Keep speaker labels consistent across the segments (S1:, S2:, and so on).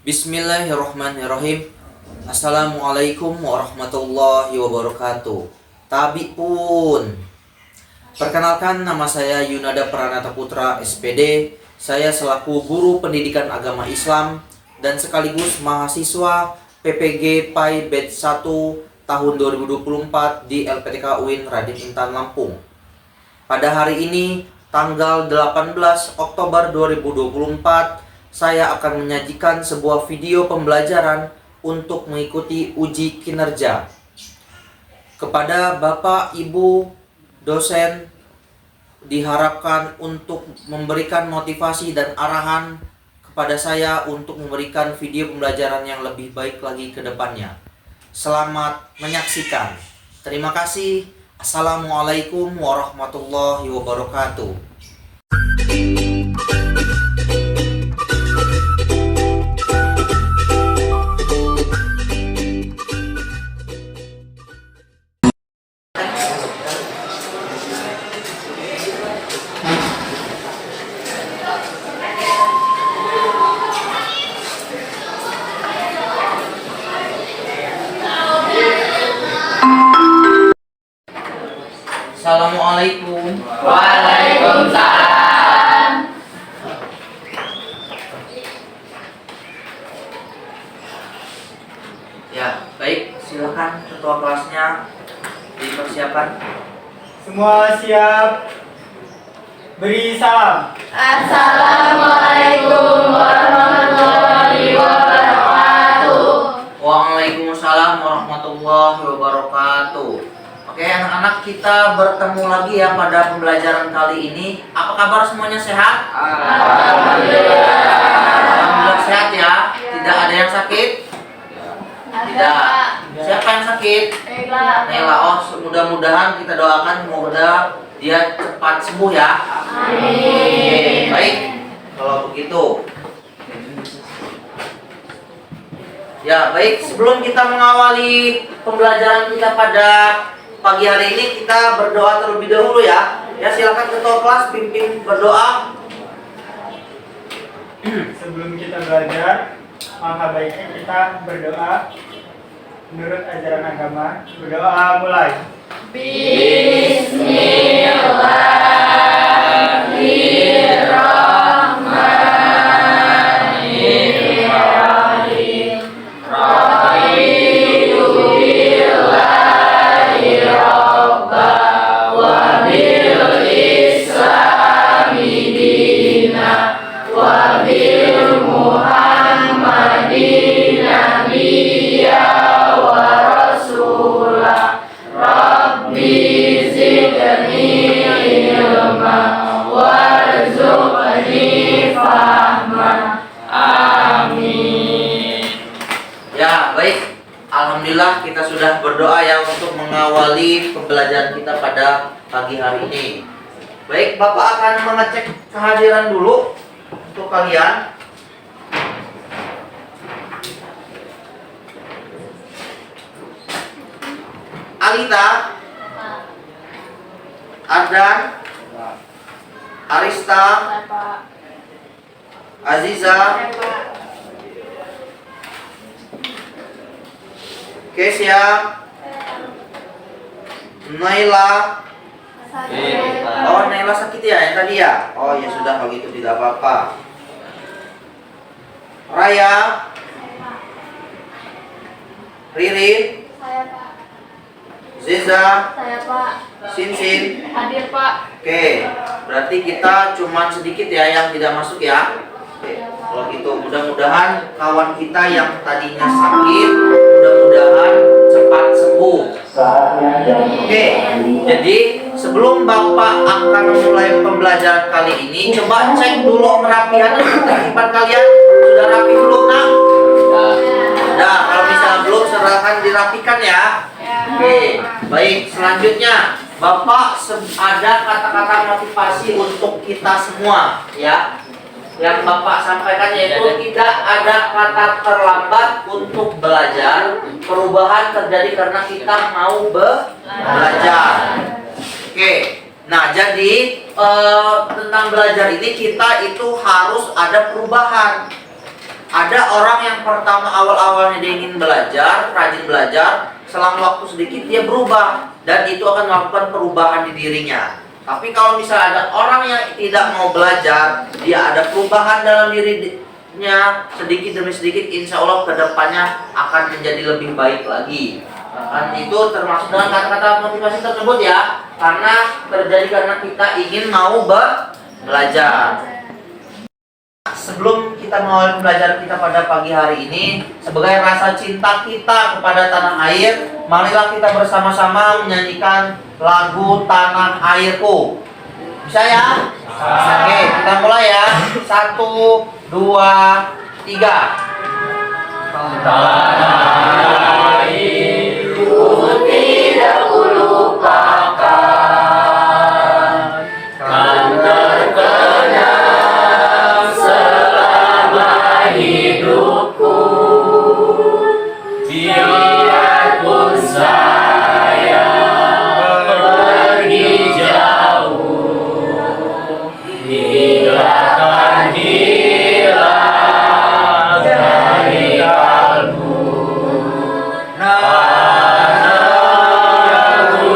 S1: Bismillahirrahmanirrahim. Assalamualaikum warahmatullahi wabarakatuh. Tabi pun. Perkenalkan, nama saya Yunada Pranata Putra SPD. Saya selaku guru pendidikan agama Islam dan sekaligus mahasiswa PPG PAI Batch 1 tahun 2024 di LPTK UIN Raden Intan Lampung. Pada hari ini, tanggal 18 Oktober 2024, saya akan menyajikan sebuah video pembelajaran untuk mengikuti uji kinerja. Kepada Bapak Ibu dosen diharapkan untuk memberikan motivasi dan arahan kepada saya untuk memberikan video pembelajaran yang lebih baik lagi ke depannya. Selamat menyaksikan. Terima kasih. Assalamualaikum warahmatullahi wabarakatuh. Assalamualaikum.
S2: Waalaikumsalam.
S1: Ya, baik, silakan ketua kelasnya dipersiapkan.
S3: Semua siap. Beri salam.
S2: Assalamualaikum warahmatullahi wabarakatuh.
S1: Waalaikumsalam warahmatullahi wabarakatuh. Oke, anak-anak, kita bertemu lagi ya pada pembelajaran kali ini. Apa kabar semuanya, sehat?
S2: Alhamdulillah.
S1: Alhamdulillah sehat ya. Tidak ada yang sakit? Tidak. Siapa yang sakit? Nela. Oh, mudah-mudahan kita doakan semoga dia cepat sembuh ya.
S2: Amin.
S1: Baik, kalau begitu. Ya, baik, sebelum kita mengawali pembelajaran kita pada pagi hari ini, kita berdoa terlebih dahulu ya. Ya, silakan ketua kelas pimpin berdoa.
S3: Sebelum kita belajar, maka baiknya kita berdoa menurut ajaran agama. Berdoa mulai.
S2: Bismillahirrahmanirrahim. Raditu billahi rabba wa bil islami dina wa bil muhammadin nabiyya wa rasulah. Rabbi zidni ilma warzuqni fahma. Amin.
S1: Ya, baik. Alhamdulillah kita sudah berdoa ya untuk mengawali pembelajaran kita pada pagi hari ini. Baik, Bapak akan mengecek kehadiran dulu untuk kalian. Alita, Ardan, Arista, Aziza, Kesia, Naila. Oh, Naila sakit ya yang tadi ya? Oh ya sudah, kalau gitu tidak apa-apa. Raya, Ririn,
S2: Saya Pak.
S1: Zeza,
S2: Saya Pak.
S1: Sinsin.
S2: Hadir Pak.
S1: Oke, berarti kita cuma sedikit ya yang tidak masuk ya. Oke, kalau gitu mudah-mudahan kawan kita yang tadinya sakit mudah-mudahan cepat sembuh. Oke, jadi sebelum Bapak akan memulai pembelajaran kali ini, coba cek dulu kerapihan dan ketertiban kalian. Sudah rapi belum, Nak? Nah, kalau misalnya belum, silakan dirapikan ya. Oke, baik. Selanjutnya, Bapak ada kata-kata motivasi untuk kita semua, ya. Yang Bapak sampaikan yaitu tidak ada kata terlambat untuk belajar. Perubahan terjadi karena kita mau belajar. Oke. Nah, jadi tentang belajar ini kita itu harus ada perubahan. Ada orang yang pertama awal-awalnya dia ingin belajar, rajin belajar, selang waktu sedikit dia berubah dan itu akan melakukan perubahan di dirinya. Tapi kalau misalnya ada orang yang tidak mau belajar, dia ada perubahan dalam dirinya sedikit demi sedikit, insya Allah kedepannya akan menjadi lebih baik lagi. Dan itu termasuk dengan kata-kata motivasi tersebut ya, karena terjadi karena kita ingin mau belajar. Sebelum kita mengawali pembelajaran kita pada pagi hari ini, sebagai rasa cinta kita kepada tanah air, marilah kita bersama-sama menyanyikan lagu Tanah Airku. Bisa ya? Oke, kita mulai ya. 1, 2, 3.
S2: Tanah airku tidak kulupakan, kan terkenang selama hidupku. Biarpun saya pergi jauh, tidak akan hilang dari kalbu. Tanahku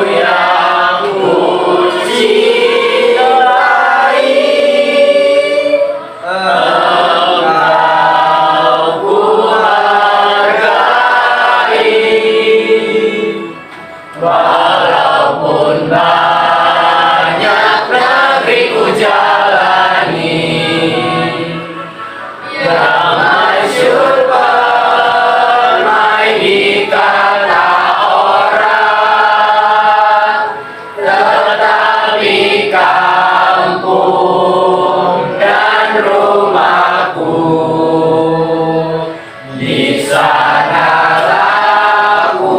S2: yang ku cintai, engkau ku hargai. Walaupun banyak negeri ku jalani, yang masyhur permai di kata orang, tetapi kampung dan rumahku di sanalah aku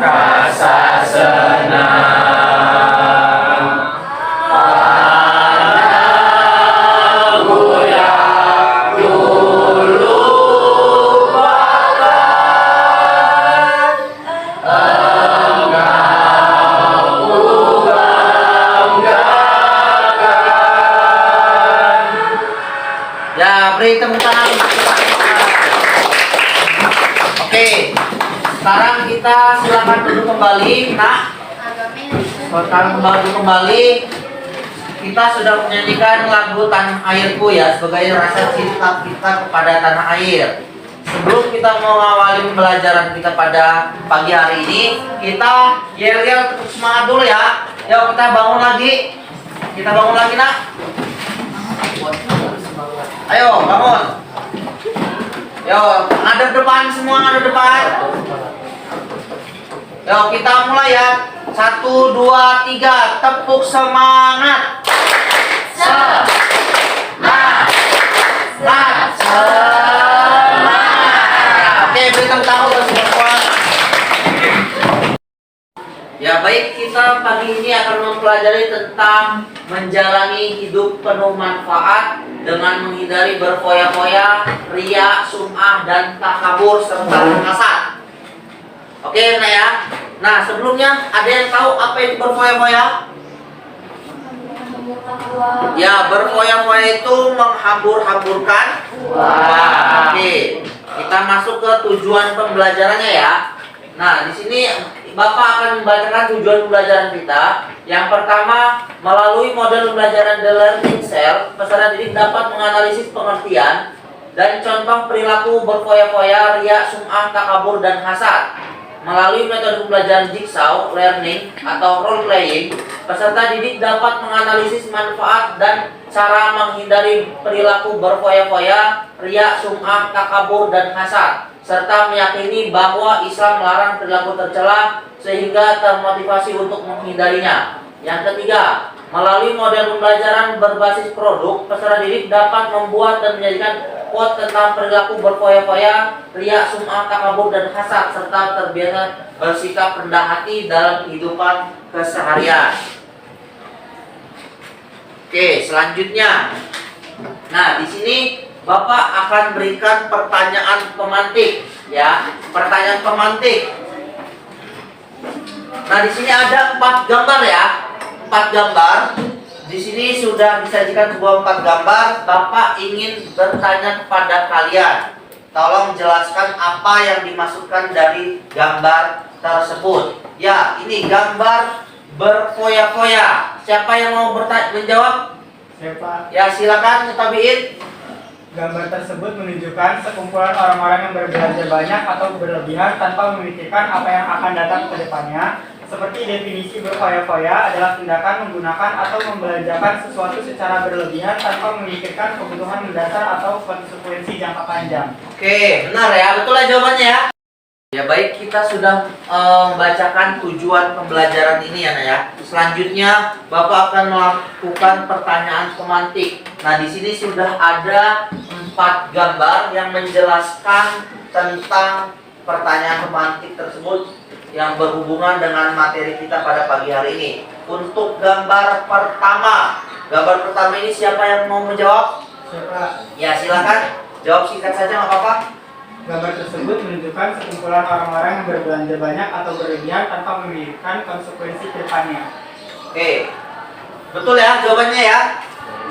S2: rasa senang. Tanahku yang dulu bahkan, engkau ku banggakan.
S1: Ya, beri tepuk tangan untuk kita semua. Oke, sekarang kita silakan duduk kembali, Nak. Sekarang duduk kembali. Kita sudah menyanyikan lagu Tanah Airku ya, sebagai rasa cinta kita kepada tanah air. Sebelum kita mengawali pembelajaran kita pada pagi hari ini, kita yel-yel tetap semangat dulu ya. Yuk kita bangun lagi. Kita bangun lagi, Nak. Ayo bangun. Yo, ngadep depan semua, ngadep depan. Yo, kita mulai ya. 1, 2, 3, tepuk semangat. Semangat. Oke, beri tepuk tangan untuk semua. Ya baik, kita pagi ini akan mempelajari tentang menjalani hidup penuh manfaat dengan menghindari berfoya-foya, riya, sum'ah, dan takabur serta hasad. Oke, nah ya. Nah, sebelumnya ada yang tahu apa itu berfoya-foya? Ya, berfoya-foya itu menghambur-hamburkan. Wah, oke. Kita masuk ke tujuan pembelajarannya ya. Nah, di sini Bapak akan membacakan tujuan pembelajaran kita. Yang pertama, melalui model pembelajaran The Learning Cell, peserta didik dapat menganalisis pengertian dan contoh perilaku berfoya-foya, riak, sum'ah, takabur, dan hasad. Melalui metode pembelajaran jigsaw learning atau role playing, peserta didik dapat menganalisis manfaat dan cara menghindari perilaku berfoya-foya, riak, sum'ah, takabur, dan hasad, serta meyakini bahwa Islam melarang perilaku tercela sehingga termotivasi untuk menghindarinya. Yang ketiga, melalui model pembelajaran berbasis produk, peserta didik dapat membuat dan menjadikan quote tentang perilaku berfoya-foya, riak, sum'ah, takabur, dan hasad, serta terbiasa bersikap rendah hati dalam kehidupan keseharian. Oke, selanjutnya. Nah, di sini Bapak akan berikan pertanyaan pemantik, ya. Pertanyaan pemantik. Nah, di sini ada 4 gambar ya. 4 gambar. Di sini sudah disajikan sebuah 4 gambar. Bapak ingin bertanya kepada kalian. Tolong jelaskan apa yang dimaksudkan dari gambar tersebut. Ya, ini gambar berfoya-foya. Siapa yang mau menjawab?
S3: Siapa?
S1: Ya, silakan Mutabiin.
S3: Gambar tersebut menunjukkan sekumpulan orang-orang yang berbelanja banyak atau berlebihan tanpa memikirkan apa yang akan datang ke depannya. Seperti definisi berfoya-foya adalah tindakan menggunakan atau membelanjakan sesuatu secara berlebihan tanpa memikirkan kebutuhan mendasar atau konsekuensi jangka panjang.
S1: Oke, benar ya, betul lah jawabannya ya. Ya baik, kita sudah membacakan tujuan pembelajaran ini ya, Nak ya. Selanjutnya Bapak akan melakukan pertanyaan pemantik. Nah, di sini sudah ada 4 gambar yang menjelaskan tentang pertanyaan pemantik tersebut yang berhubungan dengan materi kita pada pagi hari ini. Untuk gambar pertama ini siapa yang mau menjawab?
S3: Siapa?
S1: Ya, silakan jawab singkat saja, nggak apa-apa.
S3: Gambar tersebut menunjukkan sekumpulan orang-orang yang berbelanja banyak atau berlebihan tanpa memikirkan konsekuensi ke depannya.
S1: Oke, betul ya jawabannya ya.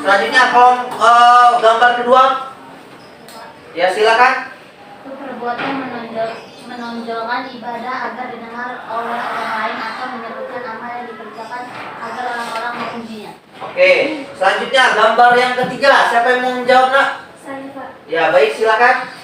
S1: Selanjutnya kolom gambar kedua. Ya, silakan.
S2: Itu perbuatan menonjolkan ibadah agar didengar oleh orang lain atau menyebutkan amal yang dikerjakan agar orang-orang memujinya.
S1: Oke, selanjutnya gambar yang ketiga. Siapa yang mau menjawab, Nak?
S2: Saya, Pak.
S1: Ya, baik, silakan.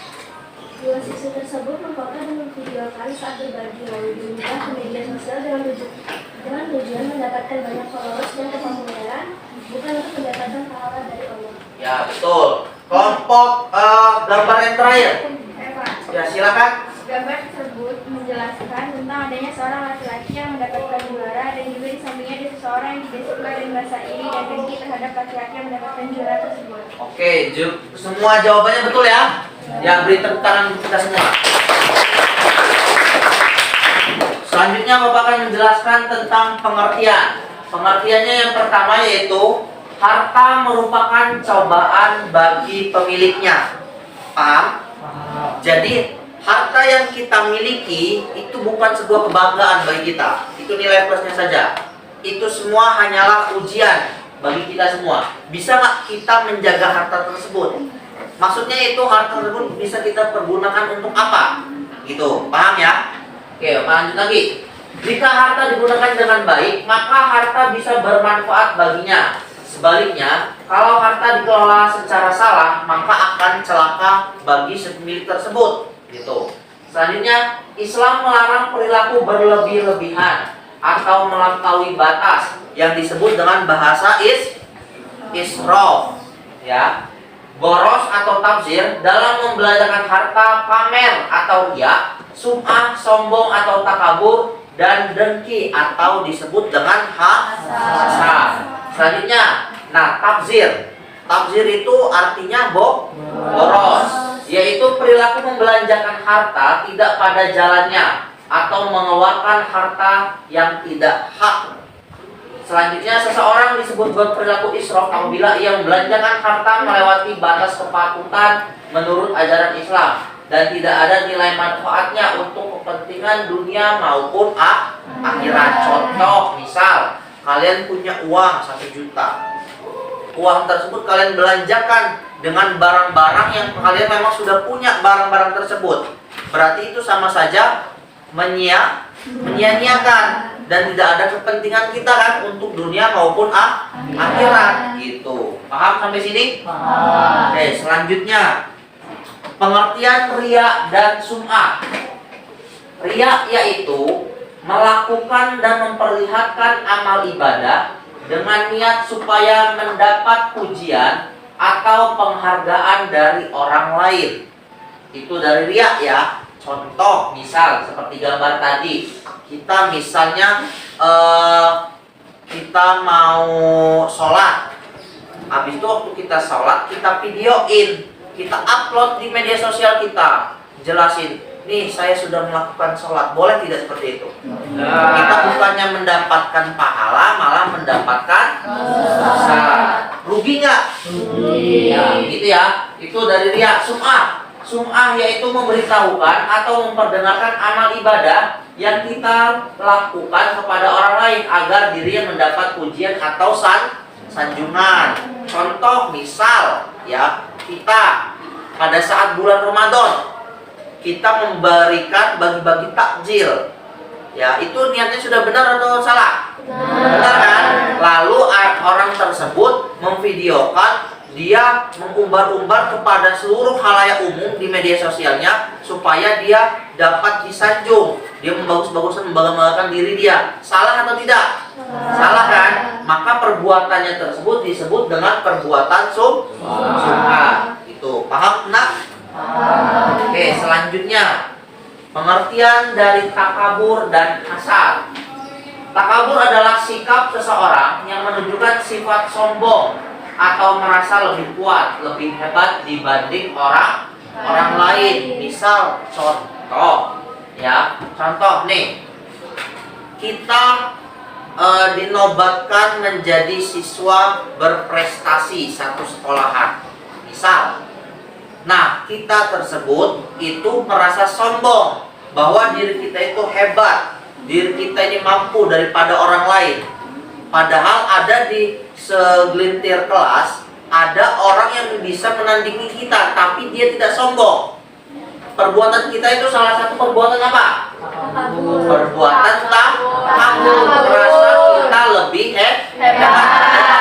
S2: Dua siswa tersebut memfoto dan memvideokan saat berbagi lalu diunggah ke media sosial dengan tujuan mendapatkan banyak followers dan kepopuleran, bukan untuk mendapatkan pahala dari Allah.
S1: Ya, betul. Kelompok gambar yang terakhir.
S2: Pak.
S1: Ya, silakan.
S2: Gambar tersebut menjelaskan tentang adanya seorang laki-laki yang mendapatkan juara dan juga di sampingnya ada seseorang yang tidak suka dan merasa iri dan dengki terhadap laki-laki yang mendapatkan juara tersebut.
S1: Oke, semua jawabannya betul ya. Ya, beri tepuk tangan untuk kita semua. Selanjutnya Bapak akan menjelaskan tentang pengertian. Pengertiannya yang pertama yaitu harta merupakan cobaan bagi pemiliknya. Paham? Jadi harta yang kita miliki itu bukan sebuah kebanggaan bagi kita. Itu nilai plusnya saja. Itu semua hanyalah ujian bagi kita semua. Bisa nggak kita menjaga harta tersebut? Maksudnya itu harta tersebut bisa kita pergunakan untuk apa? Gitu, paham ya? Oke, lanjut lagi. Jika harta digunakan dengan baik, maka harta bisa bermanfaat baginya. Sebaliknya, kalau harta dikelola secara salah, maka akan celaka bagi pemilik tersebut. Gitu. Selanjutnya, Islam melarang perilaku berlebih-lebihan atau melampaui batas yang disebut dengan bahasa israf. Ya. Boros atau tabzir dalam membelanjakan harta, pamer atau riya, sum'ah, sombong atau takabur, dan dengki atau disebut dengan hasad. Selanjutnya, nah tabzir. Tabzir itu artinya boros, yaitu perilaku membelanjakan harta tidak pada jalannya atau mengeluarkan harta yang tidak hak. Selanjutnya, seseorang disebut berperilaku israf apabila ia membelanjakan harta melewati batas kepatutan menurut ajaran Islam dan tidak ada nilai manfaatnya untuk kepentingan dunia maupun akhirat. Contoh, misal kalian punya uang 1 juta. Uang tersebut kalian belanjakan dengan barang-barang yang kalian memang sudah punya barang-barang tersebut. Berarti itu sama saja menyia-nyiakan dan tidak ada kepentingan kita kan untuk dunia maupun akhirat gitu. Paham sampai sini?
S3: Paham.
S1: Oke, selanjutnya pengertian riya dan sum'ah. Riya yaitu melakukan dan memperlihatkan amal ibadah dengan niat supaya mendapat pujian atau penghargaan dari orang lain. Itu dari riya ya. Contoh, misal seperti gambar tadi, kita misalnya kita mau sholat. Habis itu waktu kita sholat, kita videoin, kita upload di media sosial kita, jelasin, nih saya sudah melakukan sholat, boleh tidak seperti itu? Kita bukannya mendapatkan pahala, malah mendapatkan dosa. Rugi nggak? Ya, gitu ya. Itu dari riya. Sum'ah yaitu memberitahukan atau memperdengarkan amal ibadah yang kita lakukan kepada orang lain agar dirinya mendapat pujian atau sanjungan. Contoh, misal ya, kita pada saat bulan Ramadan kita memberikan bagi-bagi takjil. Ya, itu niatnya sudah benar atau salah? Benar kan? Lalu orang tersebut memvideokan, dia mengumbar-umbar kepada seluruh khalayak umum di media sosialnya supaya dia dapat disanjung. Dia membanggakan diri dia. Salah atau tidak? Salah kan? Maka perbuatannya tersebut disebut dengan perbuatan sum'ah. Itu paham nak? Oke, selanjutnya pengertian dari takabur dan hasad. Takabur adalah sikap seseorang yang menunjukkan sifat sombong atau merasa lebih kuat, lebih hebat dibanding orang lain. Misal contoh nih, kita dinobatkan menjadi siswa berprestasi satu sekolahan. Misal, nah kita tersebut itu merasa sombong bahwa diri kita itu hebat, diri kita ini mampu daripada orang lain. Padahal ada di segelintir kelas ada orang yang bisa menandingi kita, tapi dia tidak sombong. Perbuatan kita itu salah satu perbuatan apa? Perbuatan takabur, merasa kita lebih hebat.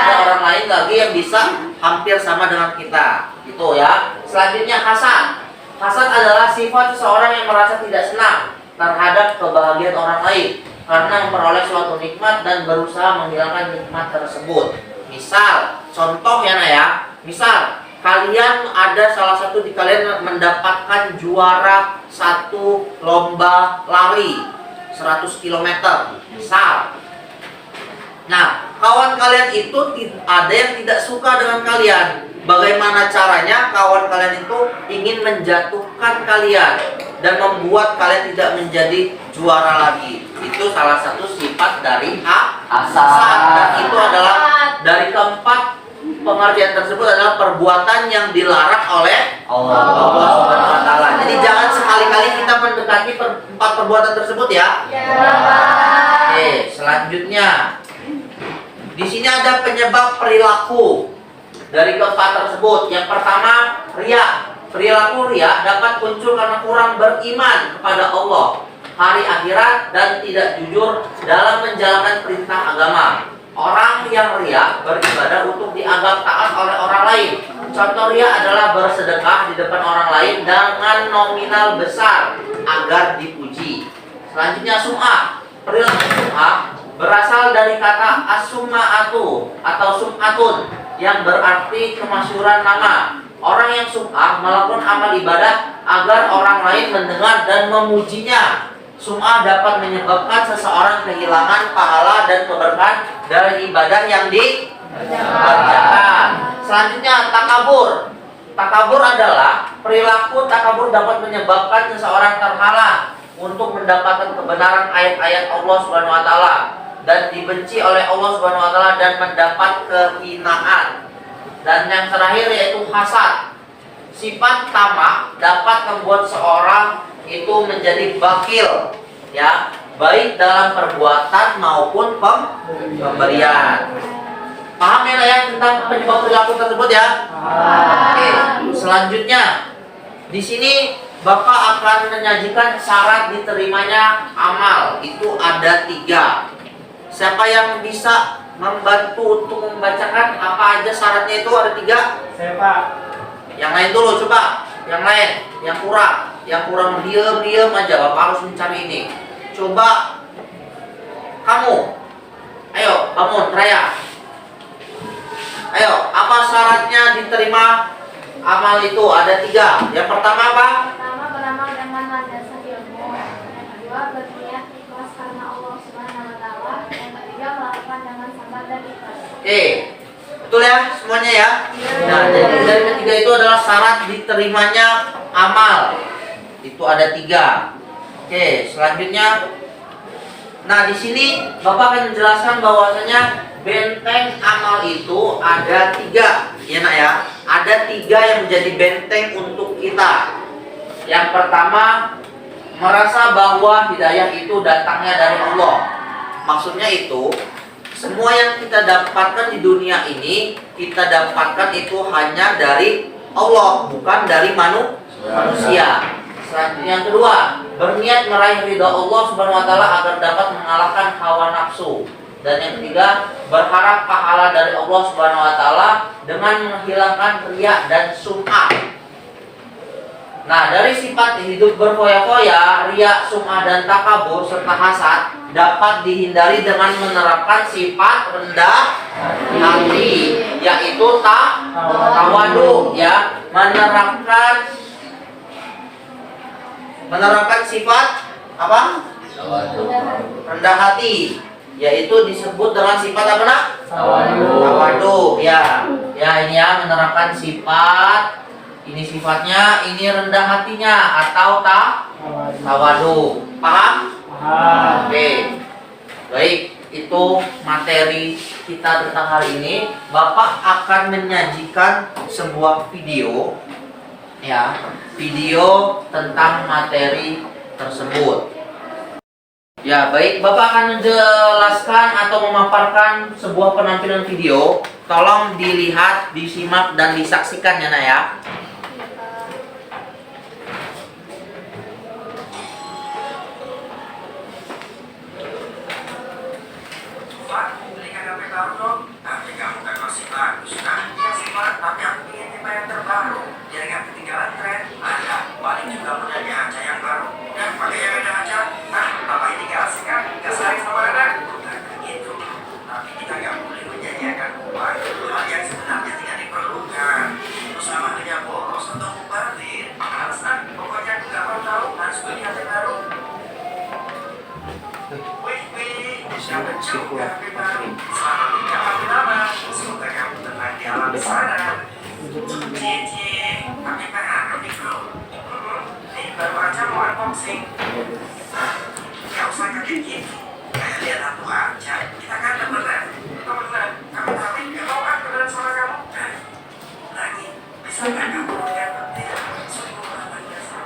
S1: Ada orang lain lagi yang bisa hampir sama dengan kita. Itu ya. Selanjutnya hasad. Hasad adalah sifat seseorang yang merasa tidak senang terhadap kebahagiaan orang lain karena memperoleh suatu nikmat dan berusaha menghilangkan nikmat tersebut. Misal, contoh ya, misal kalian ada salah satu di kalian mendapatkan juara satu lomba lari 100 km, misal. Nah, kawan kalian itu ada yang tidak suka dengan kalian. Bagaimana caranya kawan kalian itu ingin menjatuhkan kalian dan membuat kalian tidak menjadi juara lagi. Itu salah satu sifat dari hasad. Dan itu adalah dari keempat pengertian tersebut adalah perbuatan yang dilarang oleh Allah Subhanahu wa taala. Jadi jangan sekali-kali kita mendekati empat perbuatan tersebut ya. Oke, selanjutnya di sini ada penyebab perilaku dari keempat tersebut. Yang pertama, riya. Perilaku riya dapat muncul karena kurang beriman kepada Allah, hari akhirat, dan tidak jujur dalam menjalankan perintah agama. Orang yang riya beribadah untuk dianggap taat oleh orang lain. Contoh riya adalah bersedekah di depan orang lain dengan nominal besar agar dipuji. Selanjutnya sum'ah. Perilaku sum'ah berasal dari kata as-sum'atu atau sum'atun yang berarti kemasyhuran nama. Orang yang sum'ah melakukan amal ibadah agar orang lain mendengar dan memujinya. Sum'ah dapat menyebabkan seseorang kehilangan pahala dan keberkahan dari ibadah yang dikerjakan. Selanjutnya takabur. Takabur adalah perilaku takabur dapat menyebabkan seseorang terhalang untuk mendapatkan kebenaran ayat-ayat Allah Subhanahu wa taala dan dibenci oleh Allah Subhanahu wa taala dan mendapat kehinaan. Dan yang terakhir yaitu hasad. Sifat tamak dapat membuat seorang itu menjadi bakhil, ya, baik dalam perbuatan maupun pemberian. Paham ya nak ya tentang penyebab perilaku tersebut ya? Oke, selanjutnya di sini Bapak akan menyajikan syarat diterimanya amal. Itu ada 3. Siapa yang bisa membantu untuk membacakan apa aja syaratnya itu? Ada 3.
S3: Saya Pak.
S1: Yang lain dulu coba. Yang lain, yang kurang diam aja. Bapak harus mencari ini. Coba kamu. Ayo, bangun, Raya. Ayo, apa syaratnya diterima amal itu? Ada 3. Yang pertama apa?
S2: Pertama, beramal dengan landasan ilmu. Yang kedua, berniat ikhlas karena Allah Subhanahu wa taala. Yang ketiga, melakukan dengan sabar dan ikhlas.
S1: Oke. Betul ya semuanya ya? Nah, jadi dari ketiga itu adalah syarat diterimanya amal. Itu ada 3. Oke, selanjutnya. Nah, di sini Bapak akan menjelaskan bahwasanya benteng amal itu ada 3, ya nak ya. Ada 3 yang menjadi benteng untuk kita. Yang pertama, merasa bahwa hidayah itu datangnya dari Allah. Maksudnya itu, semua yang kita dapatkan di dunia ini, kita dapatkan itu hanya dari Allah, bukan dari manusia. Selanjutnya yang kedua, berniat meraih ridha Allah Subhanahu wa taala agar dapat mengalahkan hawa nafsu. Dan yang ketiga, berharap pahala dari Allah Subhanahu wa taala dengan menghilangkan riya dan sum'ah. Nah, dari sifat hidup berfoya-foya, riya, sum'ah dan takabur serta hasad dapat dihindari dengan menerapkan sifat rendah hati, yaitu tawadu ya, menerapkan sifat apa? Rendah hati, yaitu disebut dengan sifat apa nak? Tawadu ya. Ya ini ya, menerapkan sifat ini, sifatnya ini rendah hatinya atau tawadu. Paham? Oke. Baik, itu materi kita tentang hari ini. Bapak akan menyajikan sebuah video ya, video tentang materi tersebut. Ya, baik, Bapak akan menjelaskan atau memaparkan sebuah penampilan video. Tolong dilihat, disimak dan disaksikan ya, Nak ya.
S4: Pak, belikan HP baru dong. HP kamu kan masih bagus kan? Iya sih Pak, tapi aku ingin tipe yang terbaru. Biar nggak ketinggalan tren. Ada, paling juga modelnya aja yang baru. Dan pakai yang ada aja. Nah, Bapak ini gak asik kan? Gak sayang sama anak? Bukan begitu. Tapi kita nggak boleh menyanyiakan uang. Hal yang sebenarnya tidak diperlukan. Itu sama hanya boros atau mubazir. Alasan, pokoknya aku nggak mau tahu. Harus beli HP baru. Siapa juga HP baru? Selamat nikah makin lama. Semoga kamu tenang di alam sana. Cici, tapi baru nih bro. Ini baru aja mau unboxing. Gak usah kaget gitu. Kayak lihat aku aja. Kita kan temenan. Kamu tapi gak mau kan beneran sama kamu? Lagi, bisa gak kamu lihat petir? Sungguh aman biasa.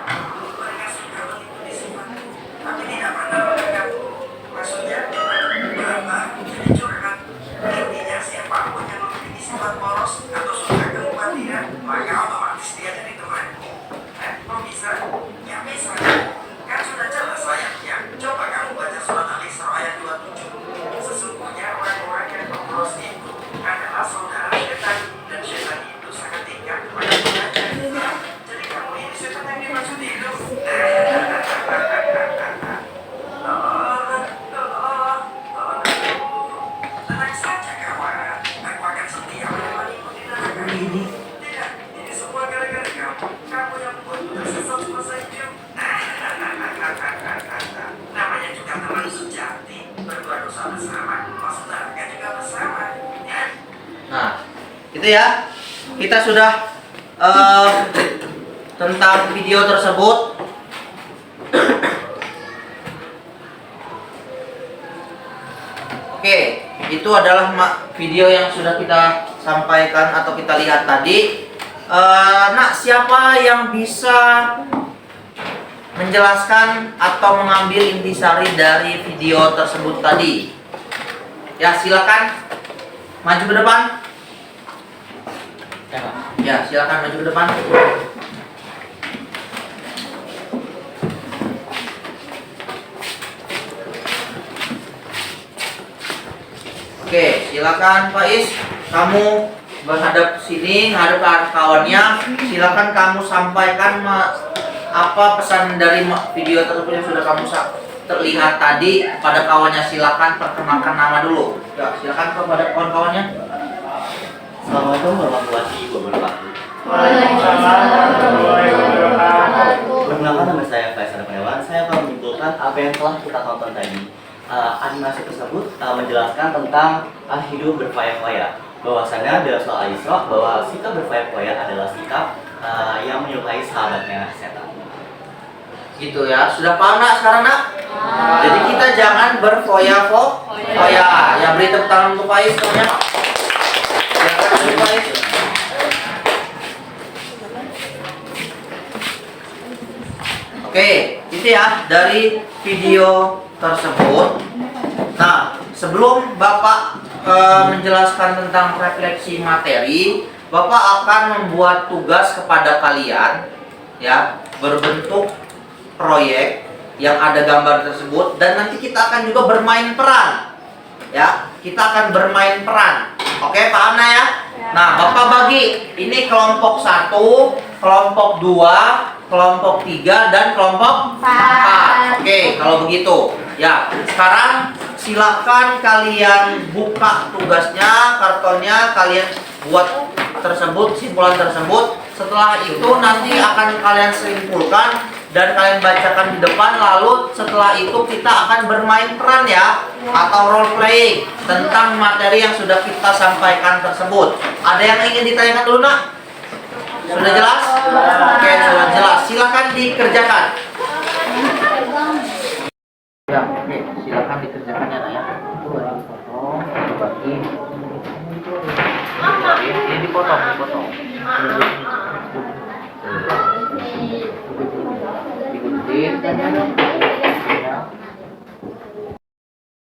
S4: Mereka suka mengikuti sifatku, tapi tidak pernah menganggapku. Maksudnya, berapa jadi curhat? Intinya siapapun yang memiliki sifat poros atau suka kemubadiran, maka otomatis dia jadi temanku. Kok bisa? Ya bisa. Kan sudah jelas ayatnya. Coba kamu baca surat Al-Isra ayat 27. Sesungguhnya orang-orang yang poros itu adalah saudara setan, dan setan itu sangat tinggal kepada Tuhannya. Jadi kamu ini setan yang dimaksud itu. Tenang saja kawan, aku akan setia menemanimu di neraka ini. Tidak, ini semua gara-gara kamu. Kamu yang membuatku tersesat semasa hidup. Namanya juga teman sejati. Berdua dosa bersama, masuk neraka juga bersama. Ya.
S1: Nah, itu ya. Kita sudah tentang video tersebut. Oke, itu adalah video yang sudah kita sampaikan atau kita lihat tadi. Nak, siapa yang bisa menjelaskan atau mengambil intisari dari video tersebut tadi? Ya, silakan. maju ke depan. Ya, silakan maju ke depan. Oke, silakan Pak Is. Kamu menghadap sini, menghadap ke arah kawannya. Silakan kamu sampaikan apa pesan dari video tersebut yang sudah kamu terlihat tadi pada kawannya. Silakan perkenalkan nama dulu. Ya, silakan kepada kawan-kawannya.
S5: Assalamualaikum warahmatullahi wabarakatuh.
S3: Waalaikumsalam warahmatullahi wabarakatuh.
S5: Perkenalkan, nama saya Faisal Penewan. Saya akan menyimpulkan apa yang telah kita tonton tadi. Animasi tersebut menjelaskan tentang hidup berfoya-foya. Bahwasanya dalam soal Al-Isra bahwa sikap berfoya-foya adalah sikap yang menyukai sahabatnya setan.
S1: Gitu ya. Sudah paham nak sekarang nak? Jadi kita jangan berfoya-foya. Ya, beri tepuk tangan untuk Pak Is semuanya. Silakan untuk Pak Is. Oke, itu ya dari video tersebut. Nah, sebelum Bapak menjelaskan tentang refleksi materi, Bapak akan membuat tugas kepada kalian ya, berbentuk proyek yang ada gambar tersebut, dan nanti kita akan juga bermain peran. Ya, kita akan bermain peran. Oke, paham nah ya? Nah, Bapak bagi ini kelompok 1, kelompok 2, kelompok 3, dan kelompok 4. Oke, kalau begitu. Ya, sekarang silakan kalian buka tugasnya, kartonnya, kalian buat tersebut, simpulan tersebut. Setelah itu nanti akan kalian simpulkan dan kalian bacakan di depan. Lalu setelah itu kita akan bermain peran ya, atau role playing tentang materi yang sudah kita sampaikan tersebut. Ada yang ingin ditanyakan dulu nak? Sudah jelas? Oke, sudah jelas. Silakan dikerjakan. Ya, oke, silakan dikerjakannya nak ya. Itu ada dipotong, dibagi. Ini dipotong.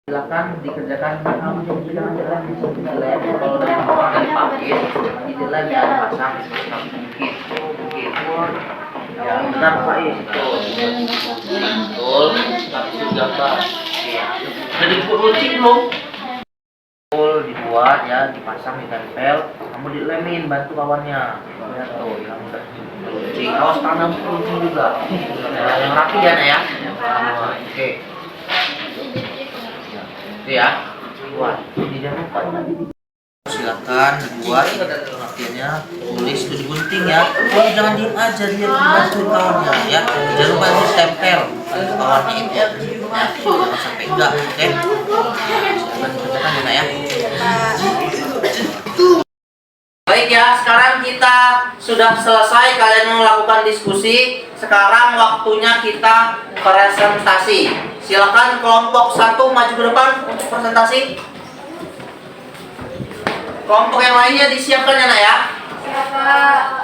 S1: Silakan dikerjakan. Kamu jangan jalan di sini lem. Kalau dari pakis itu lem ya, pasang mungkin. Ya, benar Pak Is. Betul. Tapi sudah Pak. Jadi kurucing belum? Dibuat ya, dipasang, ditempel, kamu dilemin, bantu kawannya. Ya tuh, yang udah kurucing. Awas tanam kurucing juga. Yang rapi ya nak ya. Oke. Itu ya. Buat. Jadi jangan lupa silakan dibuat akhirnya, tulis itu digunting ya. Oh, jangan diem aja, dia dibantu kawannya ya. Jangan lupa ditempel kawannya itu ya. Jangan sampai enggak, oke? Silakan dikerjakan ya nak ya. Baik ya, sekarang kita sudah selesai, kalian melakukan diskusi. Sekarang waktunya kita presentasi. Silakan kelompok 1 maju ke depan untuk presentasi. Kelompok yang lainnya disiapkan ya nak ya.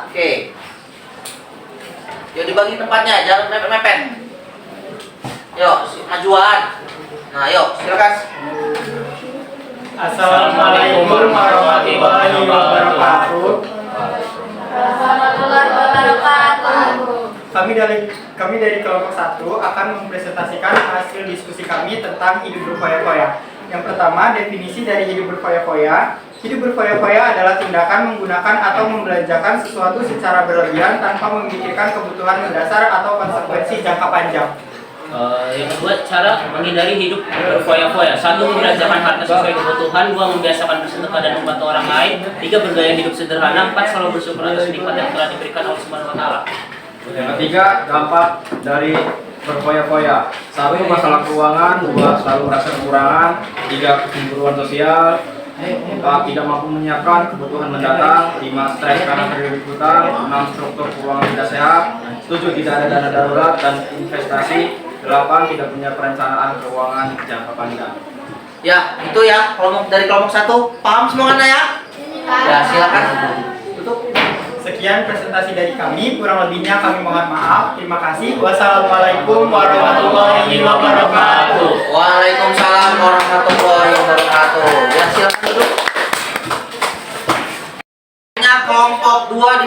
S1: Oke. Yuk dibagi tempatnya, jangan mepet-mepet. Yuk, majuan. Nah, yuk, silakan.
S3: Assalamualaikum warahmatullahi wabarakatuh. Kami dari kelompok 1 akan mempresentasikan hasil diskusi kami tentang hidup berfoya-foya. Yang pertama, definisi dari hidup berfoya-foya. Hidup berfoya-foya adalah tindakan menggunakan atau membelanjakan sesuatu secara berlebihan tanpa memikirkan kebutuhan mendasar atau konsekuensi jangka panjang.
S6: Yang kedua, cara menghindari hidup berfoya-foya. 1. Membelanjakan harta sesuai kebutuhan. 2. Membiasakan bersedekah dan membantu orang lain. 3. Bergaya hidup sederhana. 4. Selalu bersyukur atas nikmat yang telah diberikan Allah Subhanahu wa taala.
S7: Yang ketiga, dampak dari berfoya-foya. 1. Masalah keuangan. 2. Selalu merasa kekurangan. 3. Kecemburuan sosial. 4. Tidak mampu menyiapkan kebutuhan mendatang. 5. Stres karena terlilit hutang. 6. Struktur keuangan tidak sehat. 7. Tidak ada dana darurat dan investasi. 8. Tidak punya perencanaan keuangan jangka panjang.
S1: Ya, itu ya dari kelompok 1. Paham semua kan ya? Ya, silakan tutup.
S3: Sekian presentasi dari kami, kurang lebihnya kami mohon maaf. Terima kasih. Wassalamualaikum warahmatullahi wabarakatuh.
S1: Waalaikumsalam warahmatullahi wabarakatuh. Ya, silakan duduk.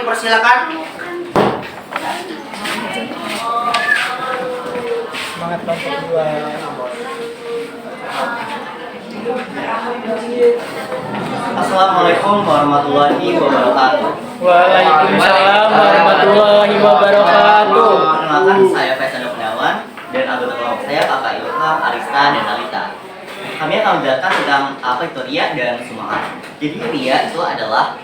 S1: dipersilakan.
S3: Semangat kelompok 2.
S5: Assalamualaikum warahmatullahi wabarakatuh.
S3: Waalaikumsalam warahmatullahi wabarakatuh.
S5: Perkenalkan, saya Faisal Gunawan dan anggota kelompok saya Kakak Ilham, Arista, dan Alita. Kami akan menjelaskan tentang apa itu riya dan sum'ah. Jadi riya itu adalah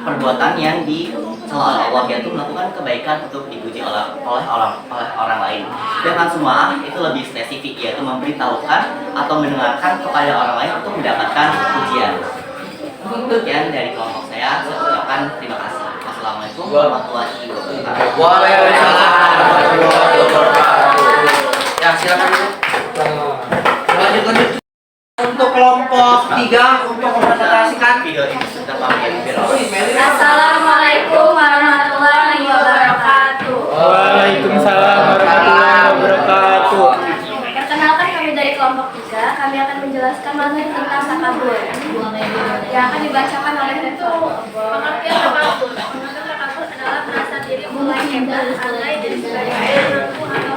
S5: perbuatan yang dicela oleh Allah, yaitu melakukan kebaikan untuk dipuji oleh orang lain. Sedangkan sum'ah itu lebih spesifik, yaitu memberitahukan atau mendengarkan kepada orang lain untuk mendapatkan pujian. Sekian dari kelompok saya ucapkan terima kasih. Wassalamualaikum warahmatullahi wabarakatuh.
S1: Waalaikumsalam warahmatullahi wabarakatuh. Ya, silakan dulu. Lanjut. Untuk kelompok 3 untuk mempresentasikan
S5: Video ini sudah kami
S2: Assalamualaikum warahmatullahi wabarakatuh.
S3: Waalaikumsalam warahmatullahi wabarakatuh.
S2: Perkenalkan, kami dari kelompok 3. Kami akan menjelaskan materi tentang takabur yang akan dibacakan oleh Revo. Pengertian takabur. Pengertian takabur adalah merasa diri mulai hebat, andai dan sebagainya, mampu atau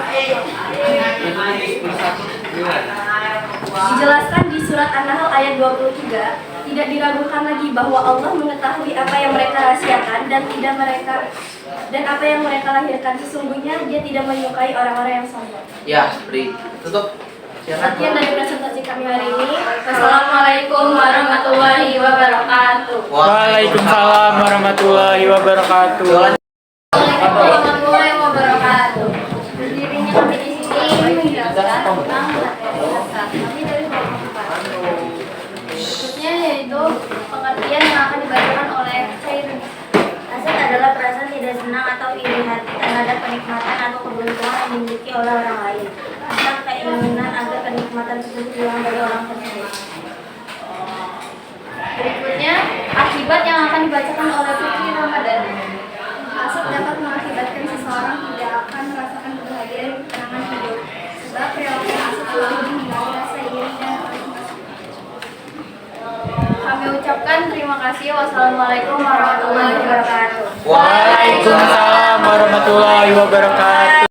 S2: dijelaskan di surat An-Nahl ayat 23. Tidak diragukan lagi bahwa Allah mengetahui apa yang mereka rahasiakan dan apa yang mereka lahirkan. Sesungguhnya Dia tidak menyukai orang-orang yang sombong.
S1: ya, beri tutup. Silakan.
S2: Sekian dari presentasi kami hari ini. Wassalamualaikum warahmatullahi wabarakatuh.
S3: Waalaikumsalam warahmatullahi wabarakatuh.
S2: Waalaikumsalam warahmatullahi wabarakatuh. Berdirinya kami di sini menjelaskan tentang materi dasar. Kami dari kelompok 4. Berikutnya yaitu pengertian yang akan dibacakan oleh Syairin. Hasad adalah perasaan tidak senang atau iri hati terhadap kenikmatan atau keberuntungan yang dimiliki oleh orang lain. Hasad keinginan agar kenikmatan tersebut hilang dari orang tersebut. Berikutnya akibat yang akan dibacakan oleh Fikri Ramadan. Hasad dapat mengakibatkan seseorang tidak akan merasakan kebahagiaan di kenangan hidup. Sebab perilaku hasad selalu menghindari rasa iri dan kami ucapkan terima kasih. Wassalamualaikum warahmatullahi wabarakatuh.
S3: Waalaikumsalam warahmatullahi wabarakatuh.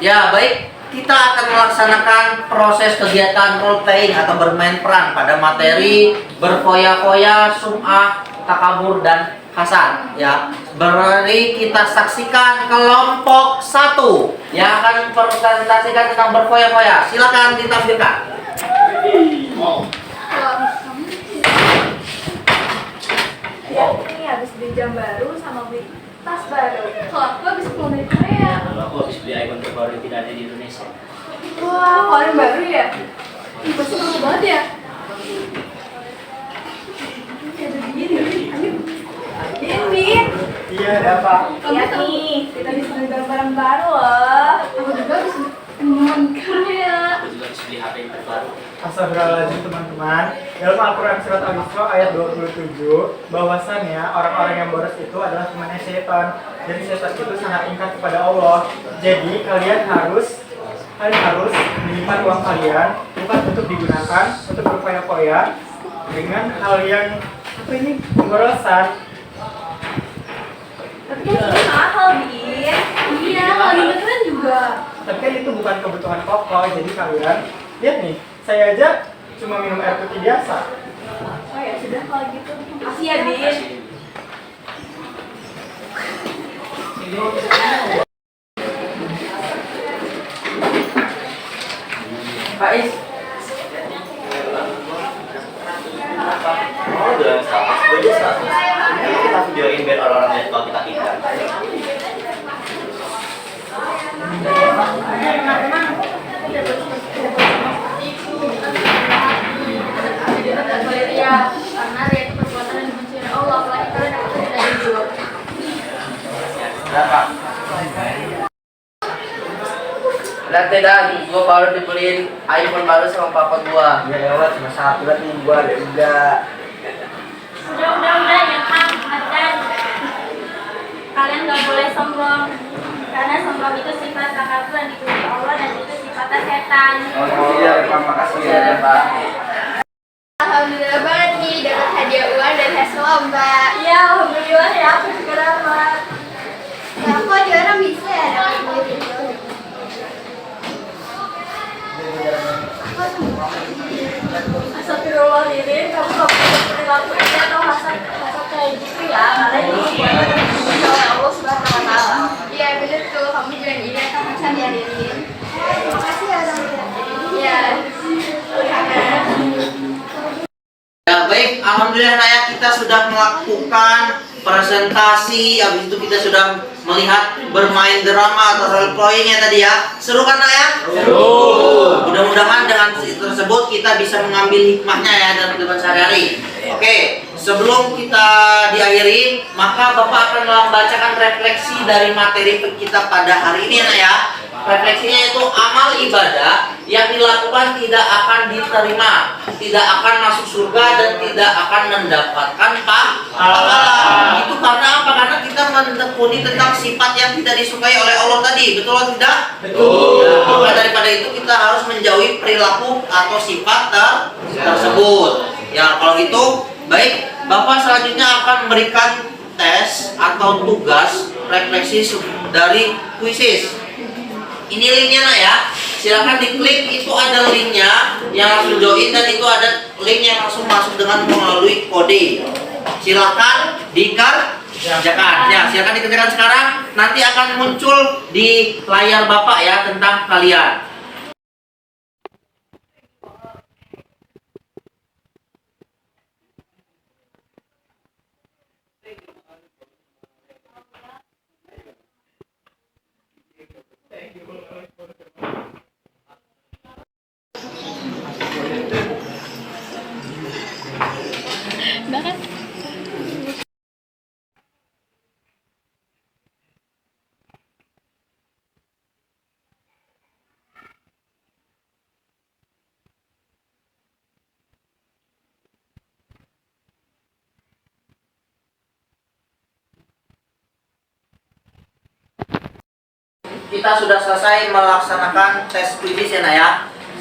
S1: Ya, baik. Kita akan melaksanakan proses kegiatan role playing atau bermain peran pada materi berfoya-foya, sum'ah, takabur, dan hasad. Ya, beri kita saksikan kelompok 1 yang akan mempresentasikan tentang berfoya-foya. Silakan ditampilkan.
S2: Ini habis beli jam baru sama beli tas baru. Kalau aku habis pulang dari Korea.
S6: Kalau aku habis beli iPhone terbaru yang tidak ada di Indonesia.
S2: Wah, Korea baru ya? Ih, pasti bagus banget ya? Ada begini, ayo. Bin.
S3: Iya, ada apa?
S2: Iya nih, kita bisa beli barang baru loh. Aku juga habis teman Korea.
S6: Aku juga habis beli HP yang terbaru.
S3: Astagfirullahaladzim teman-teman. Dalam Al-Quran surat Al-Isra ayat 27 bahwasannya orang-orang yang boros itu adalah temannya setan. Dan setan itu sangat ingkar kepada Allah. Jadi kalian harus menyimpan uang kalian bukan untuk digunakan untuk berfoya-foya dengan hal yang apa ini pemborosan.
S2: Tapi kan itu mahal, Bin. Iya, kalau di keren juga.
S3: Tapi kan itu bukan kebutuhan pokok. Jadi kalian lihat nih, saya aja cuma minum air putih biasa.
S2: Oh ya sudah, kalau gitu makasih ya, Bin.
S1: Pak Is.
S5: Oh, udah 100, baju 100. Ini kita videoin biar orang-orang lihat kalau kita pintar.
S2: Karena dia itu perbuatan yang dibenci oleh Allah, apalagi kalau itu tidak jujur.
S1: Nanti dah, gua baru dibeliin iPhone baru sama papa gua.
S3: Ya Allah, cuma satu nih gua ada juga.
S2: Udah, ya Kang, Adan. Kalian nggak boleh sombong, karena sombong itu sifat takabur yang dipuji Allah dan itu sifatnya setan.
S1: Oh iya, Pak, makasih ya, Pak.
S2: Alhamdulillah banget nih dapat hadiah uang dari Haswa
S8: lomba.
S2: Iya, alhamdulillah ya, aku juga dapat.
S8: Ya, kok juara bisa ya dapat duit itu?
S2: Astagfirullahaladzim, kamu gak punya perilaku ini atau hasad kayak gitu ya, karena ini dihukum oleh Allah Subhanahu Wa Taala.
S8: Iya bener tuh, kamu jangan iri atau macam diajarin. Terima kasih ya orang tua. Iya.
S1: Ya baik, alhamdulillah Naya kita sudah melakukan presentasi, habis itu kita sudah melihat bermain drama atau role playing ya tadi ya. Seru kan Naya? Seru. Mudah-mudahan dengan tersebut kita bisa mengambil hikmahnya ya dalam kehidupan sehari-hari. Oke, sebelum kita diakhiri, maka Bapak akan membacakan refleksi dari materi kita pada hari ini ya Naya. Refleksinya itu amal ibadah yang dilakukan tidak akan diterima, tidak akan masuk surga dan tidak akan mendapatkan pahala. Itu karena apa? Karena kita menekuni tentang sifat yang tidak disukai oleh Allah tadi. Betul atau tidak? Betul. Maka daripada itu kita harus menjauhi perilaku atau sifat tersebut. Ya kalau gitu, baik. Bapak selanjutnya akan memberikan tes atau tugas refleksi dari kuisis. Ini linknya Nak ya, silahkan diklik, itu ada linknya yang langsung join dan itu ada link yang langsung masuk dengan melalui kode. Silahkan dikerjakan. Ya, silahkan dikerjakan sekarang. Nanti akan muncul di layar Bapak ya tentang kalian. Kita sudah selesai melaksanakan tes kuisis ya Nak ya.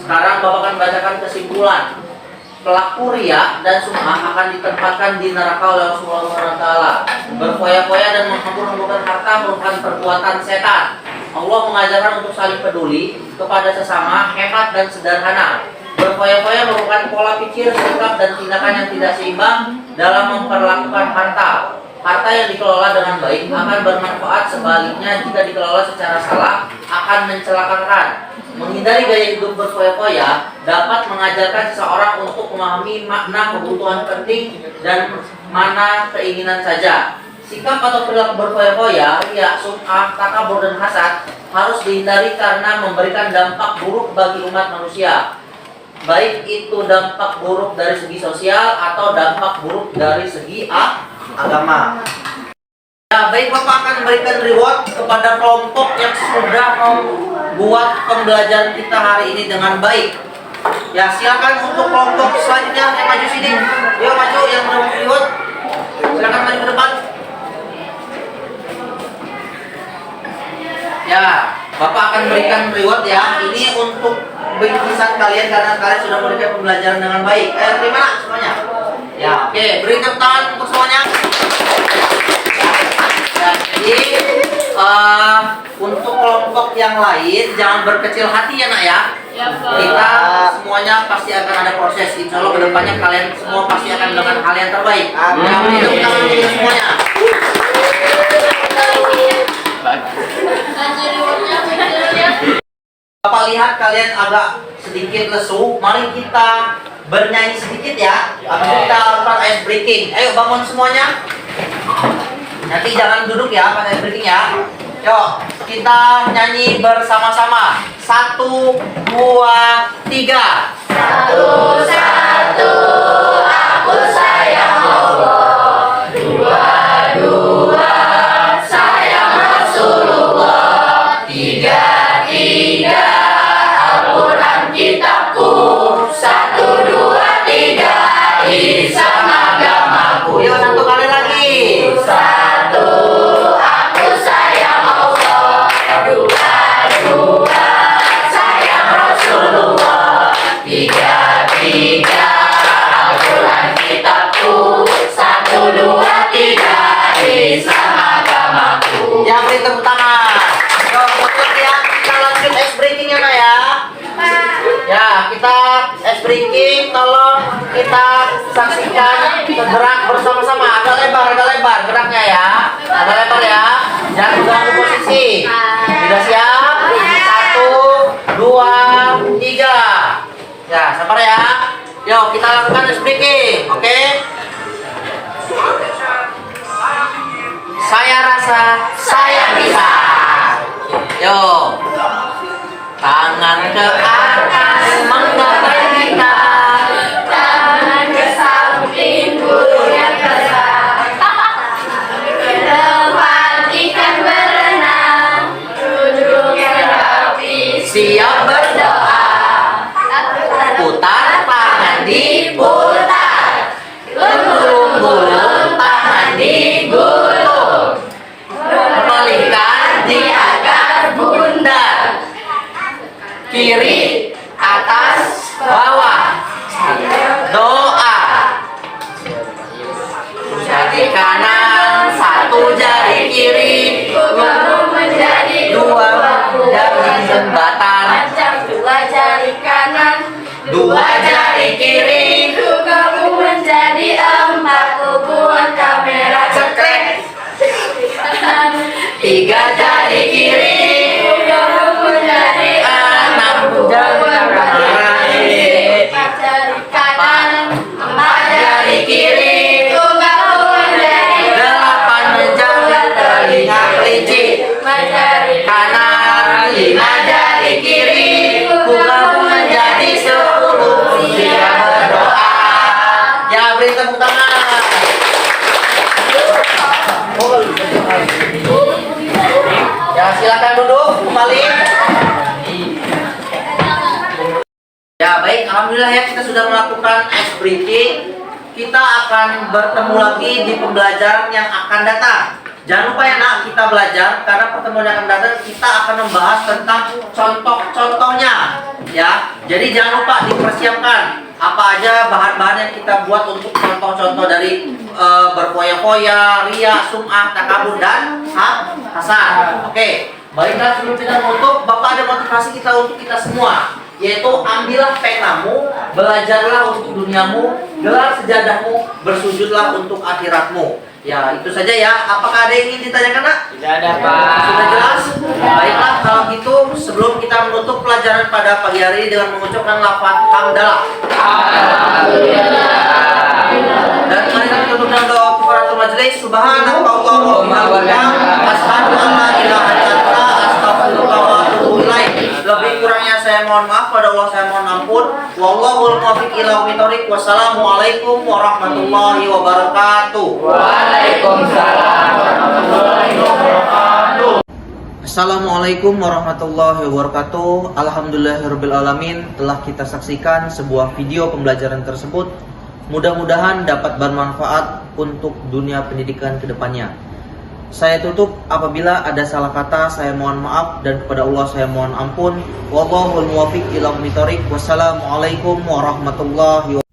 S1: Sekarang Bapak akan bacakan kesimpulan. Pelaku riya dan sum'ah akan ditempatkan di neraka oleh Rasulullah SAW. Berfoya-foya dan menghambur-hamburkan harta merupakan perbuatan setan. Allah mengajarkan untuk saling peduli kepada sesama, hemat dan sederhana. Berfoya-foya merupakan pola pikir, sikap dan tindakan yang tidak seimbang dalam memperlakukan harta. Harta yang dikelola dengan baik akan bermanfaat, sebaliknya jika dikelola secara salah akan mencelakakan. Menghindari gaya hidup berfoya-foya dapat mengajarkan seseorang untuk memahami makna kebutuhan penting dan mana keinginan saja. Sikap atau perilaku berfoya-foya, riya, sum'ah, takabur dan hasad harus dihindari karena memberikan dampak buruk bagi umat manusia. Baik itu dampak buruk dari segi sosial atau dampak buruk dari segi agama. Ya, baik Bapak akan memberikan reward kepada kelompok yang sudah membuat pembelajaran kita hari ini dengan baik. Ya, silakan untuk kelompok selanjutnya yang maju sini. Yuk maju yang mendapat reward. Silakan maju ke depan. Ya, Bapak akan berikan reward ya. Ini untuk bingkisan kalian karena kalian sudah memberikan pembelajaran dengan baik. Terima kasih semuanya. Ya, oke, beri tepuk tangan untuk semuanya. Ya, jadi untuk kelompok yang lain jangan berkecil hati ya Nak ya. Kita semuanya pasti akan ada proses. Insya Allah kedepannya kalian semua pasti akan mendapatkan hal yang terbaik. Ya, beri tepuk tangan untuk semuanya. Bapak lihat kalian agak sedikit lesu. Mari kita bernyanyi sedikit ya. Habis itu kita lakukan ice breaking. Ayo bangun semuanya. Nanti jangan duduk ya pas ice breaking ya. Yuk kita nyanyi bersama-sama. 1, 2, 3.
S8: Satu, satu, aku sayang Allah. Dua, dua, sayang Rasulullah. Tiga, tiga, Al-Quran kitabku. 1, 2, 3, Islam agamaku.
S1: Yuk satu kali lagi.
S8: Satu, aku sayang Allah. Dua, dua, sayang Rasulullah. Tiga, tiga,
S1: posisi. Sudah siap? 1, 2, 3. Ya, sabar ya. Yuk, kita lakukan speaking, oke? Saya rasa saya bisa. Yuk. Tangan ke atas menggapai kita.
S8: Tangan ke samping goyang keras. Tempat ikan berenang, duduk rapi,
S1: Siap berdoa. Putar tangan diputar. Gulung-gulung tangan digulung. Melingkar di akar bundar. Kiri, atas, bawah. Doa. Jari kanan, 1 jari kiri.
S8: baru menjadi
S1: 2 jari jembatan.
S8: panjang 2 jari kanan,
S1: 2 jari kiri.
S8: gabung menjadi 4, buat kamera
S1: Cekrek. 3 jari kiri.
S8: gabung menjadi
S1: 6 jari kiri.
S8: 4 jari kanan,
S1: 4 jari kiri.
S8: gabung menjadi
S1: 8 menjaga telinga kelinci.
S8: 5 jari
S1: Kanan 5 jari kiri. Gabung menjadi 10. Dia berdoa. Ya, beri tepuk tangan. Ya, silakan duduk kembali. Ya, baik, alhamdulillah ya kita sudah melakukan ice breaking. Kita akan bertemu lagi di pembelajaran yang akan datang. Jangan lupa ya nak, kita belajar karena pertemuan yang akan datang kita akan membahas tentang contoh-contohnya. Ya, jadi jangan lupa dipersiapkan apa aja bahan-bahan yang kita buat untuk contoh-contoh dari berfoya-foya, ria, sum'ah, takabur dan hasan. Oke, baiklah sebelum kita menutup, Bapak ada motivasi kita untuk kita semua, yaitu ambillah penamu, belajarlah untuk duniamu, gelar sejadahmu, bersujudlah untuk akhiratmu. Ya, itu saja ya. Apakah ada yang ingin ditanyakan, nak?
S6: Tidak ada, Pak.
S1: Sudah jelas? Baiklah, kalau gitu sebelum kita menutup pelajaran pada pagi hari ini dengan mengucapkan lafaz hamdalah. Dan mari kita tutup dengan doa kafaratul majelis. Subhanaka Allahumma wa bihamdika asyhadu an la ilaha illa anta astaghfiruka wa atubu ilaik. Lebih kurangnya saya mohon maaf, pada Allah saya mohon ampun. Wallahul muwaffiq ila aqwamit thoriq. Wassalamualaikum warahmatullahi wabarakatuh.
S6: Waalaikumsalam warahmatullahi wabarakatuh.
S1: Assalamualaikum warahmatullahi wabarakatuh. Alhamdulillahirabbil alamin. Telah kita saksikan sebuah video pembelajaran tersebut. Mudah-mudahan dapat bermanfaat untuk dunia pendidikan kedepannya. Saya tutup apabila ada salah kata, saya mohon maaf, dan kepada Allah saya mohon ampun. Wallahul muwaffiq ila aqwamit thoriq. Wassalamualaikum warahmatullahi wabarakatuh.